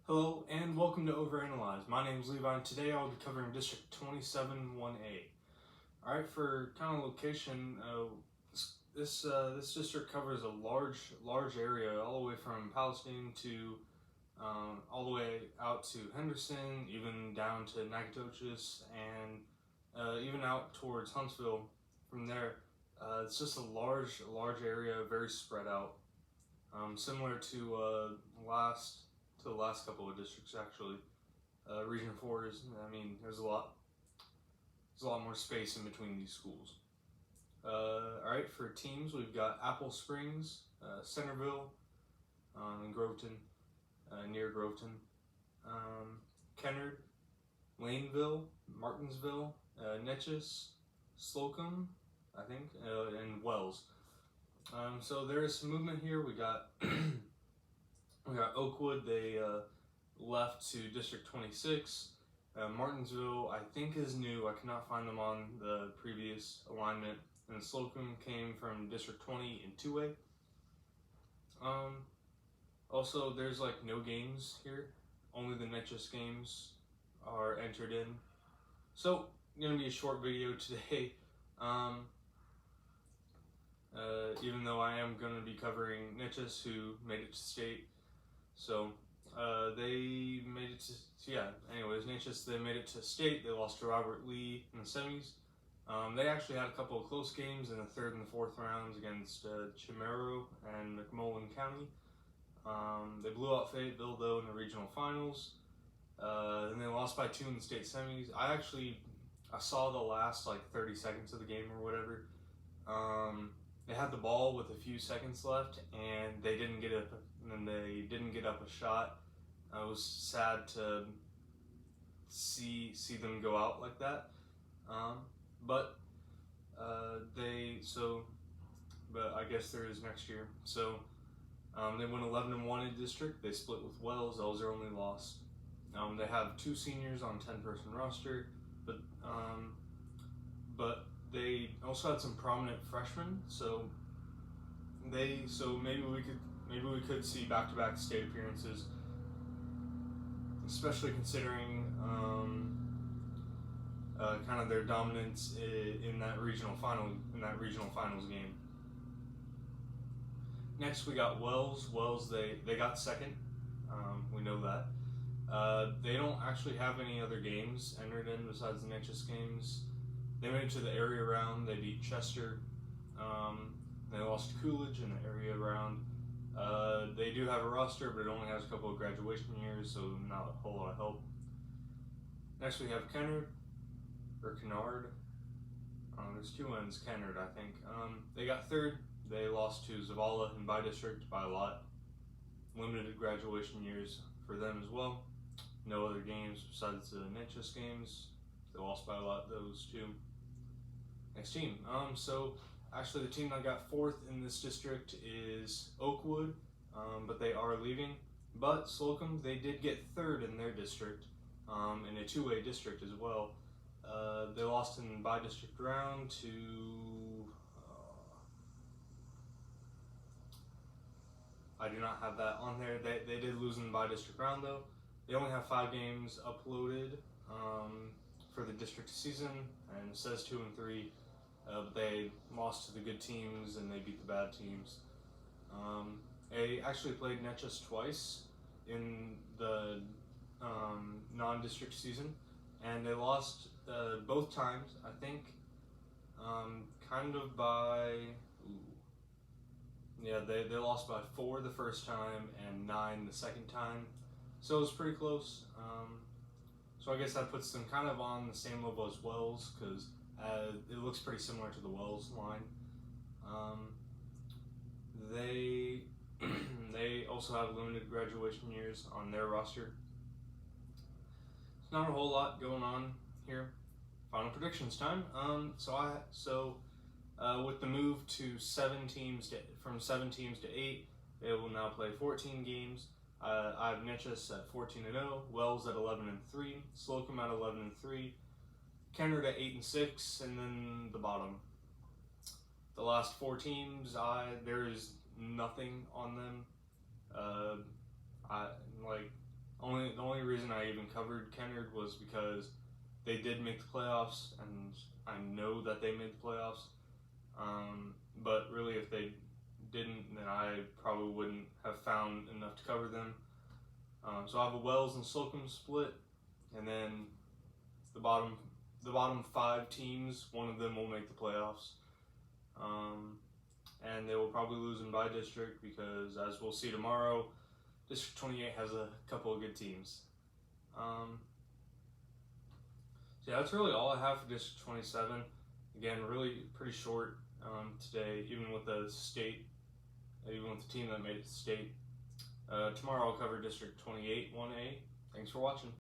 Hello and welcome to Overanalyze. My name is Levi and today I'll be covering District 27-1A. Alright, for kind of location, this district covers a large area all the way from Palestine to all the way out to Henderson, even down to Nacogdoches, and even out towards Huntsville. From there, it's just a large area, very spread out, similar to the last couple of districts actually. Region 4 is, there's a lot more space in between these schools. Alright, for teams, we've got Apple Springs, Centerville, and Groveton, near Groveton, Kennard, Laneville, Martinsville, Netchess, Slocum, I think, and Wells. So there is some movement here. We got Oakwood. They left to District 26. Martinsville, I think, is new. I cannot find them on the previous alignment. And Slocum came from District 20 in 2A. Also, there's like no games here. Only the Netchess games are entered in. So, gonna be a short video today. Even though I am gonna be covering Netchess, who made it to state. So they made it to, anyways, Netchess, they made it to state. They lost to Robert Lee in the semis. They actually had a couple of close games in the third and the fourth rounds against Chimero and McMullen County. They blew out Fayetteville, though, in the regional finals. And they lost by 2 in the state semis. I saw the last, 30 seconds of the game or whatever. They had the ball with a few seconds left, and they didn't get up a shot. It was sad to see them go out like that. But I guess there is next year. So they went 11-1 in district. They split with Wells. That was their only loss. They have 2 seniors on 10-person roster, but they also had some prominent freshmen. So maybe we could see back-to-back state appearances, especially considering kind of their dominance in that regional finals game. Next, we got Wells. Wells, they got second. We know that. They don't actually have any other games entered in besides the Netchess games. They made it to the area round. They beat Chester. They lost to Coolidge in the area round. They do have a roster, but it only has a couple of graduation years, so not a whole lot of help. Next, we have Kennard. There's 2 ends, Kennard, I think. They got third. They lost to Zavala in by-district by a lot. Limited graduation years for them as well. No other games besides the Netchess games. They lost by a lot, those 2. Next team. So actually the team that got 4th in this district is Oakwood, but they are leaving. But Slocum, they did get 3rd in their district, in a 2A district as well. They lost in by-district round to I do not have that on there. They did lose in the by-district round though. They only have 5 games uploaded for the district season, and it says 2 and 3. But they lost to the good teams and they beat the bad teams. They actually played Netchess twice in the non-district season, and they lost both times, I think, kind of by, they lost by 4 the first time and 9 the second time. So it was pretty close. So I guess that puts them kind of on the same level as Wells, because it looks pretty similar to the Wells line. They also have limited graduation years on their roster. It's not a whole lot going on here. Final predictions time. With the move to from 7 teams to 8, they will now play 14 games. I have Netchess at 14-0, Wells at 11-3, Slocum at 11-3, Kennard at 8-6, and then the bottom. The last 4 teams, there is nothing on them. The only reason I even covered Kennard was because they did make the playoffs, and I know that they made the playoffs. But really, if they didn't, then I probably wouldn't have found enough to cover them. So I have a Wells and Slocum split, and then the bottom 5 teams, one of them will make the playoffs. And they will probably lose in by district because, as we'll see tomorrow, District 28 has a couple of good teams. So yeah, that's really all I have for District 27. Again, really pretty short today, even with the state, even with the team that made it to state. Tomorrow I'll cover District 28 1A. Thanks for watching.